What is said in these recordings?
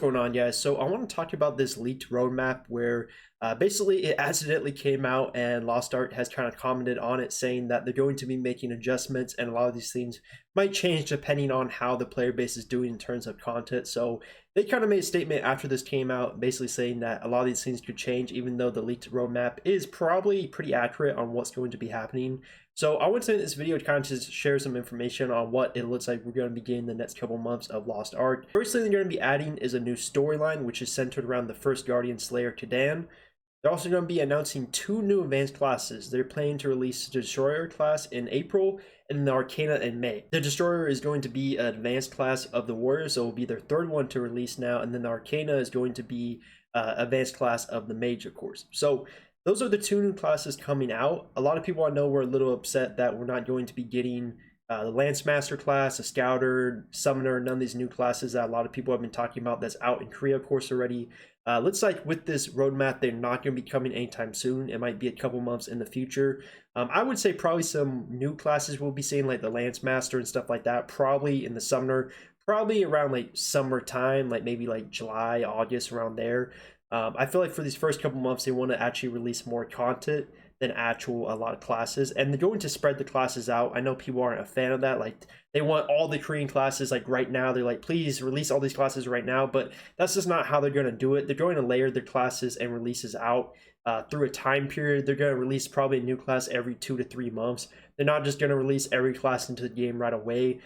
going on, guys? So I want to talk about this leaked roadmap where basically it accidentally came out, and Lost Ark has kind of commented on it saying that they're going to be making adjustments, and a lot of these things might change depending on how the player base is doing in terms of content. So they kind of made a statement after this came out basically saying that a lot of these things could change, even though the leaked roadmap is probably pretty accurate on what's going to be happening. So I want to in this video to kind of just share some information on what it looks like we're going to be getting the next couple months of Lost Ark. First thing they're going to be adding is a new storyline, which is centered around the first Guardian Slayer, Kadan. They're also going to be announcing 2 new advanced classes. They're planning to release the Destroyer class in April and the Arcana in May. The Destroyer is going to be an advanced class of the Warriors, so it will be their 3rd one to release now, and then the Arcana is going to be advanced class of the Mage, of course. So those are the 2 new classes coming out. A lot of people I know were a little upset that we're not going to be getting the Lance Master class, a Scouter, Summoner, none of these new classes that a lot of people have been talking about that's out in Korea, of course, already. Looks like with this roadmap, they're not going to be coming anytime soon. It might be a couple months in the future. I would say probably some new classes we'll be seeing, like the Lance Master and stuff like that, probably in the Summoner, probably around like summertime, like maybe like July, August, around there. I feel like for these first couple months, they want to actually release more content than a lot of classes, and they're going to spread the classes out. I know people aren't a fan of that. Like, they want all the Korean classes like right now. They're like, please release all these classes right now, but that's just not how they're going to do it. They're going to layer their classes and releases out through a time period. They're going to release probably a new class every 2 to 3 months. They're not just going to release every class into the game right away.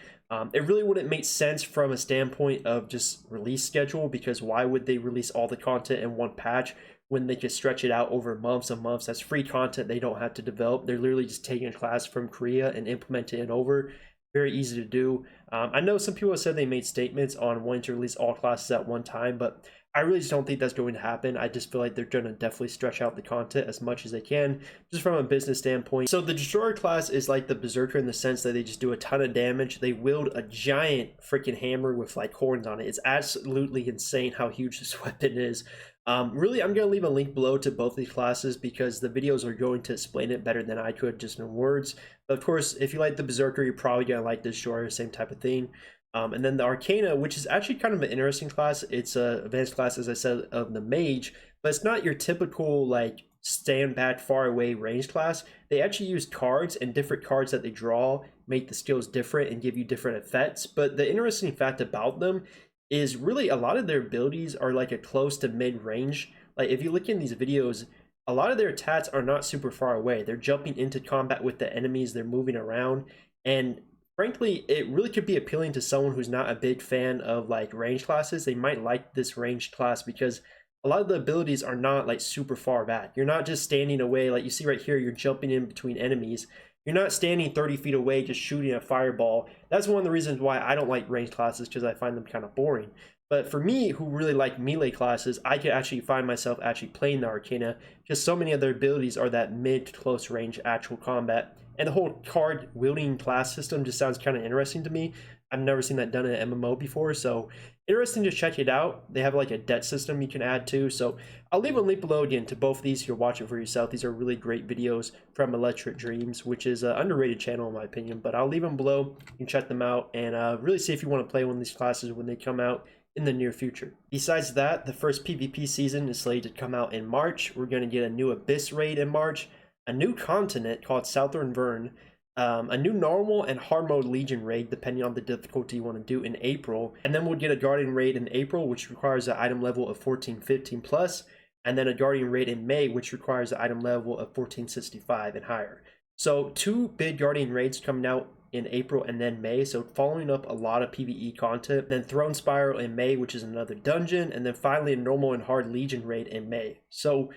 It really wouldn't make sense from a standpoint of just release schedule, because why would they release all the content in one patch when they could stretch it out over months and months? That's free content they don't have to develop. They're literally just taking a class from Korea and implementing it over. Very easy to do. I know some people have said they made statements on wanting to release all classes at one time, but I really just don't think that's going to happen. I just feel like they're going to definitely stretch out the content as much as they can, just from a business standpoint. So the Destroyer class is like the Berserker in the sense that they just do a ton of damage. They wield a giant freaking hammer with like horns on it. It's absolutely insane how huge this weapon is. Really, I'm going to leave a link below to both these classes because the videos are going to explain it better than I could just in words. But of course, if you like the Berserker, you're probably going to like the Destroyer, same type of thing. And then the Arcana, which is actually kind of an interesting class. It's a advanced class, as I said, of the Mage, but it's not your typical like stand back far away range class. They actually use cards, and different cards that they draw make the skills different and give you different effects. But the interesting fact about them is really a lot of their abilities are like a close to mid range. Like if you look in these videos, a lot of their attacks are not super far away. They're jumping into combat with the enemies, they're moving around, and frankly, it really could be appealing to someone who's not a big fan of like range classes. They might like this ranged class because a lot of the abilities are not like super far back. You're not just standing away like you see right here. You're jumping in between enemies. You're not standing 30 feet away just shooting a fireball. That's one of the reasons why I don't like ranged classes, because I find them kind of boring. But for me, who really like melee classes, I could actually find myself actually playing the Arcana, because so many of their abilities are that mid to close range actual combat. And the whole card wielding class system just sounds kind of interesting to me. I've never seen that done in an MMO before, so interesting to check it out. They have like a debt system you can add too, so I'll leave a link below again to both of these. You'll watch it for yourself. These are really great videos from Electric Dreams, which is an underrated channel in my opinion, but I'll leave them below. You can check them out and really see if you want to play one of these classes when they come out in the near future. Besides that, the first PvP season is slated to come out in March. We're going to get a new Abyss raid in March, a new continent called Southern Vern, a new normal and hard mode Legion raid depending on the difficulty you want to do in April, and then we'll get a Guardian raid in April, which requires an item level of 1415 plus, and then a Guardian raid in May, which requires an item level of 1465 and higher. So 2 big Guardian raids coming out in April and then May, so following up a lot of PvE content. Then Throne Spiral in May, which is another dungeon, and then finally a normal and hard Legion raid in May. So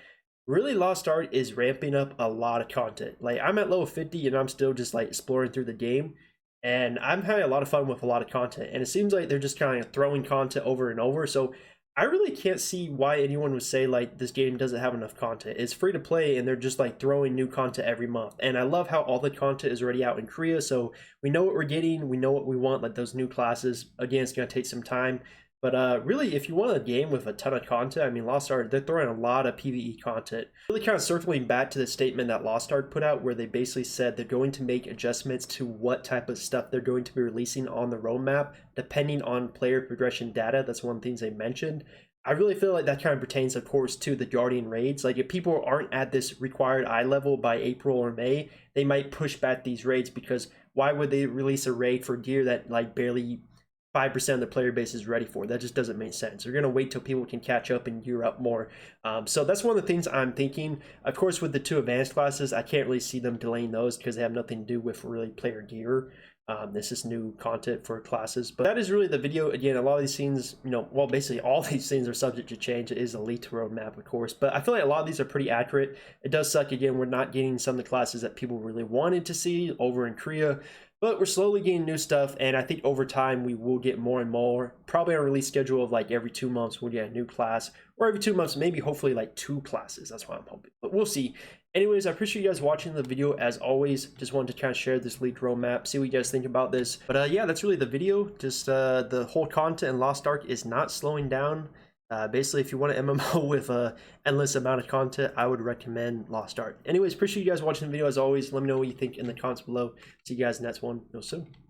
really, Lost Ark is ramping up a lot of content. Like, I'm at level 50 and I'm still just like exploring through the game, and I'm having a lot of fun with a lot of content, and it seems like they're just kind of throwing content over and over. So I really can't see why anyone would say like this game doesn't have enough content. It's free to play and they're just like throwing new content every month. And I love how all the content is already out in Korea, so we know what we're getting, we know what we want, like those new classes. Again, it's going to take some time. But really, if you want a game with a ton of content, I mean, Lost Ark, they're throwing a lot of PvE content. Really kind of circling back to the statement that Lost Ark put out, where they basically said they're going to make adjustments to what type of stuff they're going to be releasing on the roadmap, depending on player progression data. That's one of the things they mentioned. I really feel like that kind of pertains, of course, to the Guardian raids. Like, if people aren't at this required eye level by April or May, they might push back these raids, because why would they release a raid for gear that like barely 5% of the player base is ready for? That just doesn't make sense. They're going to wait till people can catch up and gear up more. So that's one of the things I'm thinking. Of course, with the 2 advanced classes, I can't really see them delaying those because they have nothing to do with really player gear. This is new content for classes. But that is really the video. Again, a lot of these scenes, well, basically all these things are subject to change. It is a leaked roadmap, of course. But I feel like a lot of these are pretty accurate. It does suck, again, we're not getting some of the classes that people really wanted to see over in Korea. But we're slowly getting new stuff, and I think over time we will get more and more. Probably on a release schedule of like every 2 months we'll get a new class, or every 2 months, maybe hopefully like 2 classes. That's what I'm hoping, but we'll see. Anyways, I appreciate you guys watching the video as always. Just wanted to kind of share this leaked roadmap, see what you guys think about this. But yeah, that's really the video. Just the whole content in Lost Ark is not slowing down. Basically, if you want an MMO with a endless amount of content, I would recommend Lost Ark. Anyways, appreciate you guys watching the video as always. Let me know what you think in the comments below. See you guys in the next one real soon.